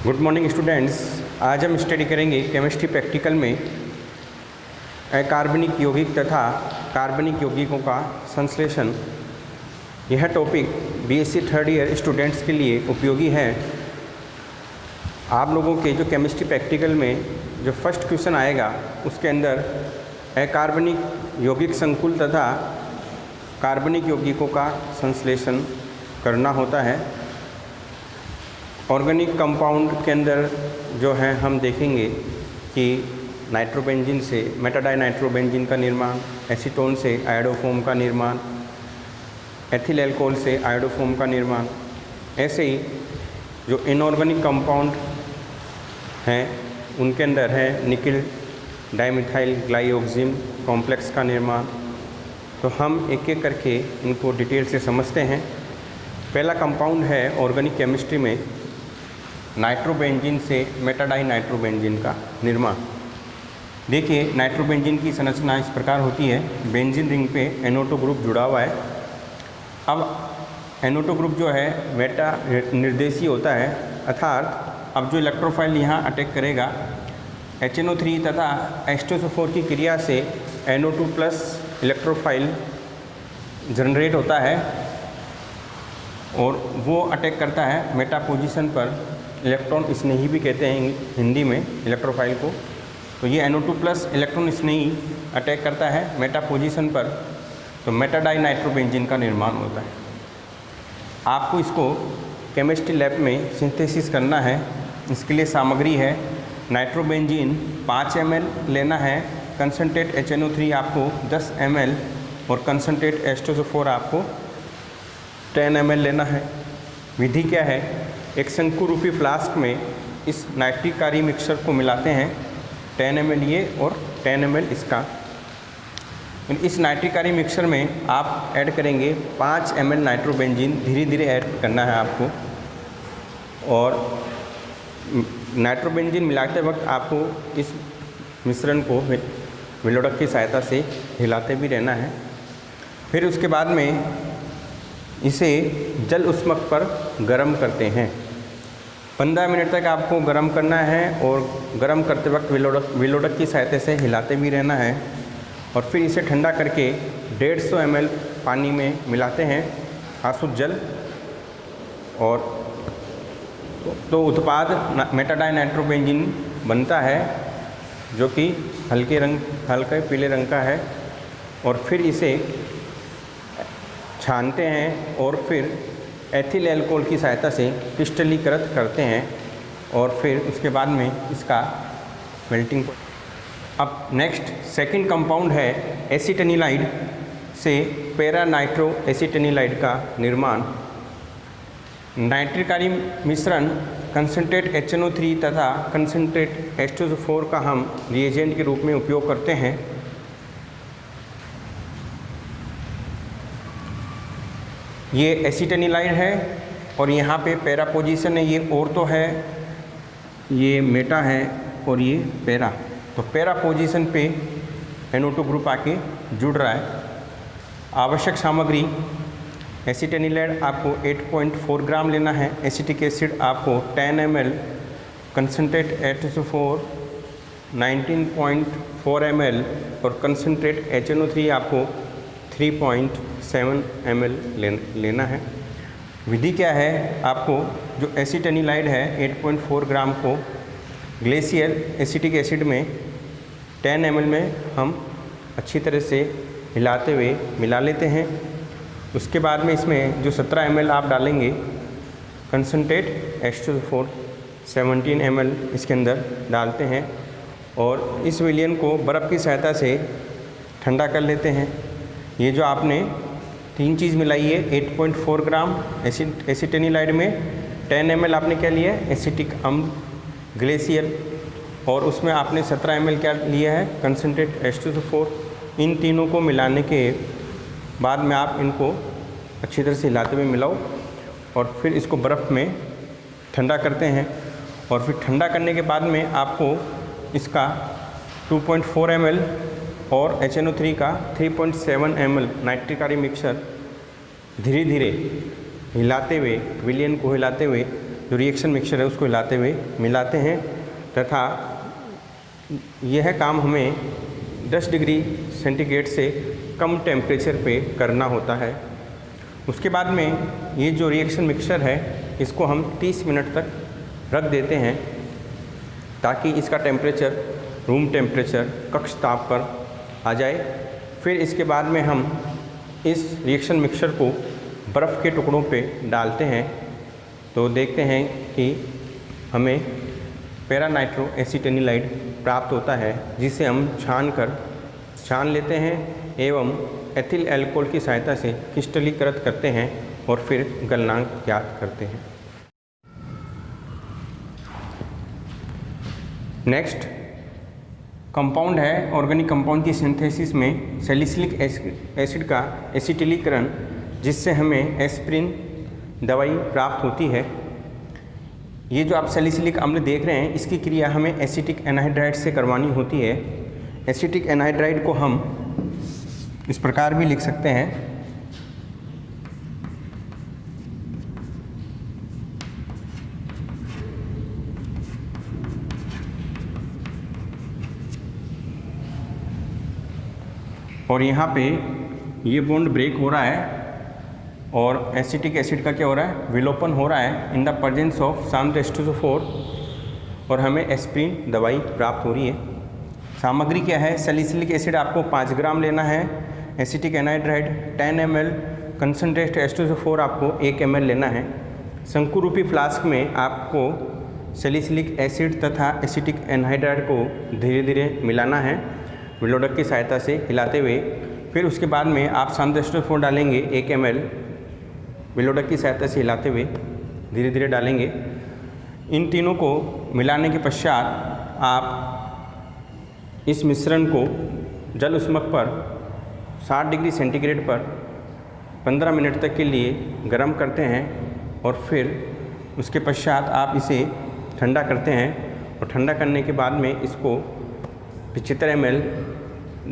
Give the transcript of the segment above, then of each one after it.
Good morning students. आज हम study करेंगे केमिस्ट्री प्रैक्टिकल में अकार्बनिक यौगिक तथा कार्बनिक यौगिकों का संश्लेषण। यह topic BSc third year students के लिए उपयोगी है। आप लोगों के जो केमिस्ट्री प्रैक्टिकल में जो फर्स्ट क्वेश्चन आएगा उसके अंदर अकार्बनिक यौगिक संकुल तथा कार्बनिक यौगिकों का संश्लेषण करना होता है। ऑर्गेनिक कंपाउंड के अंदर जो है हम देखेंगे कि नाइट्रोबेंजीन से मेटाडाइनाइट्रोबेंजीन का निर्माण, एसीटोन से आयोडोफोम का निर्माण, एथिल अल्कोहल से आयोडोफोम का निर्माण। ऐसे ही जो इनऑर्गेनिक कंपाउंड हैं उनके अंदर है निकिल डाइमिथाइल ग्लाइऑक्सिम कॉम्प्लेक्स का निर्माण। तो हम एक एक करके इनको डिटेल से समझते हैं। पहला कंपाउंड है ऑर्गेनिक केमिस्ट्री में नाइट्रोबेंजीन से मेटाडाइनाइट्रोबेंजीन का निर्माण। देखिए नाइट्रोबेंजीन की संरचना इस प्रकार होती है। बेंजीन रिंग पे NO2 ग्रुप जुड़ा हुआ है। अब NO2 ग्रुप जो है मेटा निर्देशीय होता है, अर्थात अब जो इलेक्ट्रोफाइल यहाँ अटैक करेगा HNO3 तथा H2SO4 की क्रिया से NO2 प्लस इलेक्ट्रोफाइल जनरेट होता है और वो अटैक करता है मेटा पोजीशन पर। इलेक्ट्रॉन स्नेही भी कहते हैं हिंदी में इलेक्ट्रोफाइल को। तो ये NO2 प्लस इलेक्ट्रॉन स्नेही अटैक करता है मेटा पोजीशन पर, तो मेटाडाइनाइट्रोबेंजीन का निर्माण होता है। आपको इसको केमिस्ट्री लैब में सिंथेसिस करना है। इसके लिए सामग्री है नाइट्रोबेंजीन 5 ml लेना है, कंसनट्रेट HNO3 आपको 10 ml और कंसनट्रेट H2SO4 आपको 10 ml लेना है। विधि क्या है? एक शंकु रूपी फ्लास्क में इस नाइट्रिक मिक्सचर को मिलाते हैं, 10 ml ये और 10 ml इसका। इस नाइट्रिक मिक्सचर में आप ऐड करेंगे 5 ml नाइट्रोबेंजीन। धीरे धीरे ऐड करना है आपको और नाइट्रोबेंजीन मिलाते वक्त आपको इस मिश्रण को विलोडक की सहायता से हिलाते भी रहना है। फिर उसके बाद में इसे जल उष्मक पर गर्म करते हैं। 15 मिनट तक आपको गर्म करना है और गर्म करते वक्त विलोडक की सहायता से हिलाते भी रहना है। और फिर इसे ठंडा करके 150 ml पानी में मिलाते हैं, आसुत जल। और तो उत्पाद मेटाडाइनाइट्रोबेंजीन बनता है जो कि हल्के पीले रंग का है। और फिर इसे छानते हैं और फिर एथिल अल्कोहल की सहायता से क्रिस्टलीकृत करते हैं और फिर उसके बाद में इसका मेल्टिंग। अब नेक्स्ट सेकंड कंपाउंड है एसीटेनिलाइड से पैरा नाइट्रो एसीटेनिलाइड का निर्माण। नाइट्रिक मिश्रण कंसनट्रेट HNO3 तथा कंसनट्रेट H2SO4 का हम रिएजेंट के रूप में उपयोग करते हैं। ये एसीटेनिलाइड है और यहाँ पे पैरा पोजीशन है। ये ऑर्थो है, ये मेटा है और ये पैरा। तो पैरा पोजीशन पे NO2 ग्रुप आके जुड़ रहा है। आवश्यक सामग्री एसीटेनिलाइड आपको 8.4 ग्राम लेना है, एसिटिक एसिड आपको 10 ml, कंसनट्रेट H2SO4 19.4 ml और कंसनट्रेट HNO3 आपको 3.7 ml लेना है। विधि क्या है? आपको जो एसीटेनिलाइड है 8.4 ग्राम को ग्लेशियर एसिटिक एसिड में 10 ml में हम अच्छी तरह से हिलाते हुए मिला लेते हैं। उसके बाद में इसमें जो 17 ml आप डालेंगे कंसनट्रेट H2SO4 17 ml इसके अंदर डालते हैं और इस विलयन को बर्फ़ की सहायता से ठंडा कर लेते हैं। ये जो आपने 3 चीज़ मिलाई है 8.4 ग्राम एसीटेनिलाइड में 10 ml आपने क्या लिया है एसिटिक अम्ल ग्लेशियर और उसमें आपने 17 ml क्या लिया है कंसनट्रेट H2SO4। इन तीनों को मिलाने के बाद में आप इनको अच्छी तरह से हिलाते हुए मिलाओ और फिर इसको बर्फ़ में ठंडा करते हैं। और फिर ठंडा करने के बाद में आपको इसका 2.4 ml और HNO3 का 3.7 ml नाइट्रिक मिक्सचर धीरे धीरे हिलाते हुए विलयन को हिलाते हुए जो रिएक्शन मिक्सचर है उसको हिलाते हुए मिलाते हैं तथा यह काम हमें 10 डिग्री सेंटीग्रेड से कम टेम्परेचर पे करना होता है। उसके बाद में ये जो रिएक्शन मिक्सचर है इसको हम 30 मिनट तक रख देते हैं ताकि इसका टेम्परेचर रूम टेम्परेचर कक्ष ताप पर आ जाए। फिर इसके बाद में हम इस रिएक्शन मिक्सचर को बर्फ़ के टुकड़ों पे डालते हैं तो देखते हैं कि हमें पैरा नाइट्रो एसीटेनिलाइड प्राप्त होता है, जिसे हम छान लेते हैं एवं एथिल अल्कोहल की सहायता से क्रिस्टलीकृत करते हैं और फिर गलनांक ज्ञात करते हैं। नेक्स्ट कंपाउंड है ऑर्गेनिक कंपाउंड की सिंथेसिस में सैलिसिलिक एसिड का एसिटिलीकरण, जिससे हमें एस्पिरिन दवाई प्राप्त होती है। ये जो आप सैलिसिलिक अम्ल देख रहे हैं इसकी क्रिया हमें एसिटिक एनहाइड्राइड से करवानी होती है। एसिटिक एनहाइड्राइड को हम इस प्रकार भी लिख सकते हैं, और यहाँ पे ये बॉन्ड ब्रेक हो रहा है और एसिटिक एसिड का क्या हो रहा है, विलोपन हो रहा है in the presence of SaMH2SO4 और हमें एस्पिरिन दवाई प्राप्त हो रही है। सामग्री क्या है, सैलिसिलिक एसिड आपको 5 ग्राम लेना है, acetic anhydride 10 ml, concentrate H2SO4 आपको 1 ml लेना है। शंकु रूपी फ्लास्क में आपको सैलिसिलिक एसिड तथा एसिटिक एनहाइड्राइड को धीरे धीरे मिलाना है विलोडक की सहायता से हिलाते हुए। फिर उसके बाद में आप SaMH2SO4 डालेंगे 1 ml, विलोडक की सहायता से हिलाते हुए धीरे धीरे डालेंगे। इन तीनों को मिलाने के पश्चात आप इस मिश्रण को जल उष्मक पर 60 डिग्री सेंटीग्रेड पर 15 मिनट तक के लिए गर्म करते हैं और फिर उसके पश्चात आप इसे ठंडा करते हैं और ठंडा करने के बाद में इसको 75 ml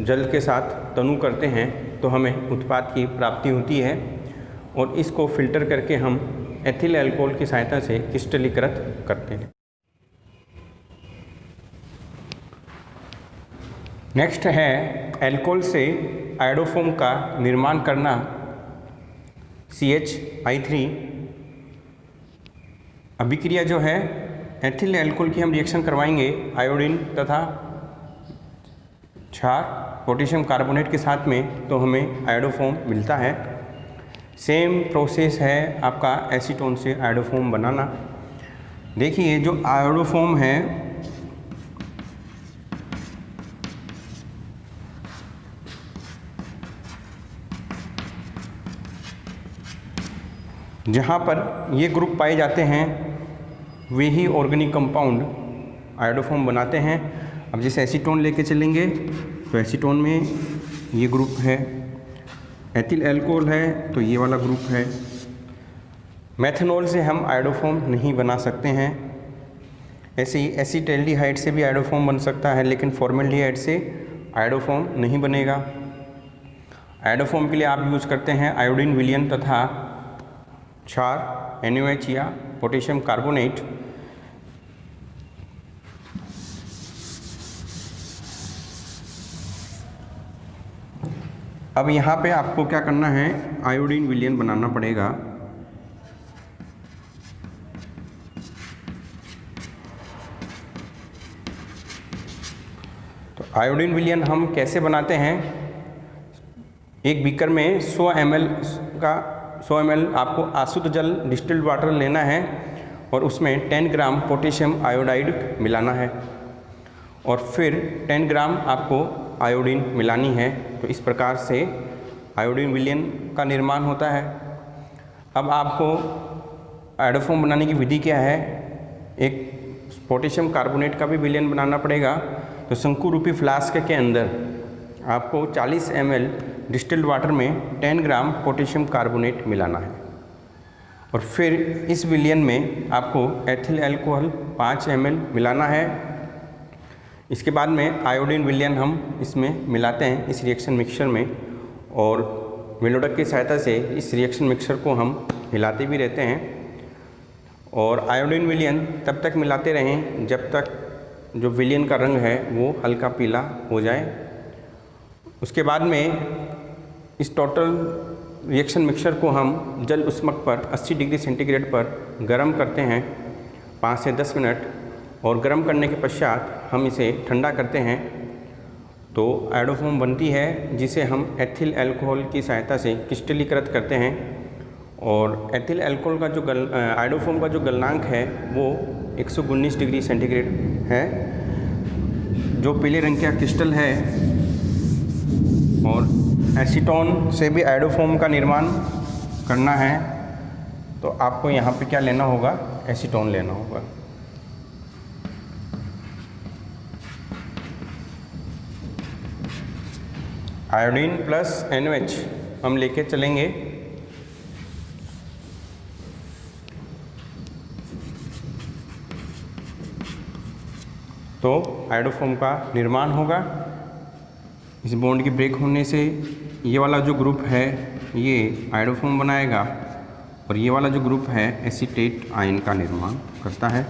जल के साथ तनु करते हैं तो हमें उत्पाद की प्राप्ति होती है और इसको फिल्टर करके हम एथिल अल्कोहल की सहायता से क्रिस्टलीकृत करते हैं। नेक्स्ट है अल्कोहल से आयोडोफोम का निर्माण करना, CH3। अभिक्रिया जो है एथिल अल्कोहल की हम रिएक्शन करवाएंगे आयोडीन तथा क्षार पोटेशियम कार्बोनेट के साथ में, तो हमें आयोडोफोम मिलता है। सेम प्रोसेस है आपका एसीटोन से आयोडोफोम बनाना। देखिए जो आयोडोफोम है जहाँ पर ये ग्रुप पाए जाते हैं वे ही ऑर्गेनिक कंपाउंड आयोडोफोम बनाते हैं। अब जैसे एसीटोन लेके चलेंगे तो एसीटोन में ये ग्रुप है, एथिल अल्कोहल है तो ये वाला ग्रुप है। मेथनॉल से हम आयोडोफोम नहीं बना सकते हैं। ऐसे ही एसीटैल्डिहाइड से भी आयोडोफोम बन सकता है, लेकिन फॉर्मेल्डिहाइड से आयोडोफोम नहीं बनेगा। आयोडोफोम के लिए आप यूज करते हैं आयोडीन विलयन तथा क्षार NaOH या पोटेशियम कार्बोनेट। अब यहाँ पे आपको क्या करना है, आयोडीन विलयन बनाना पड़ेगा। तो आयोडीन विलयन हम कैसे बनाते हैं, एक बीकर में 100 ml आपको अशुद्ध जल डिस्टिल्ड वाटर लेना है और उसमें 10 ग्राम पोटेशियम आयोडाइड मिलाना है और फिर 10 ग्राम आपको आयोडीन मिलानी है। तो इस प्रकार से आयोडीन विलयन का निर्माण होता है। अब आपको आयोडोफोम बनाने की विधि क्या है, एक पोटेशियम कार्बोनेट का भी विलयन बनाना पड़ेगा। तो शंकु रूपी फ्लास्क के अंदर आपको 40 ml डिस्टिल्ड वाटर में 10 ग्राम पोटेशियम कार्बोनेट मिलाना है और फिर इस विलयन में आपको एथिल अल्कोहल 5 ml मिलाना है। इसके बाद में आयोडीन विलयन हम इसमें मिलाते हैं इस रिएक्शन मिक्सचर में और विलोडक की सहायता से इस रिएक्शन मिक्सचर को हम हिलाते भी रहते हैं और आयोडीन विलयन तब तक मिलाते रहें जब तक जो विलयन का रंग है वो हल्का पीला हो जाए। उसके बाद में इस टोटल रिएक्शन मिक्सचर को हम जल उष्मक पर 80 डिग्री सेंटीग्रेड पर गर्म करते हैं 5 से 10 मिनट, और गर्म करने के पश्चात हम इसे ठंडा करते हैं तो आयोडोफोम बनती है, जिसे हम एथिल अल्कोहल की सहायता से क्रिस्टलीकृत करते हैं। और एथिल अल्कोहल का जो आयोडोफोम का जो गलनांक है वो 119 डिग्री सेंटीग्रेड है। जो पीले रंग का क्रिस्टल है, और एसीटोन से भी आयोडोफोम का निर्माण करना है तो आपको यहाँ पे क्या लेना होगा, एसीटोन लेना होगा। आयोडीन प्लस NaOH हम लेके चलेंगे। तो आयोडोफोम का निर्माण होगा। इस बॉन्ड की ब्रेक होने से ये वाला जो ग्रुप है ये आयोडोफोम बनाएगा, और ये वाला जो ग्रुप है एसीटेट आयन का निर्माण करता है।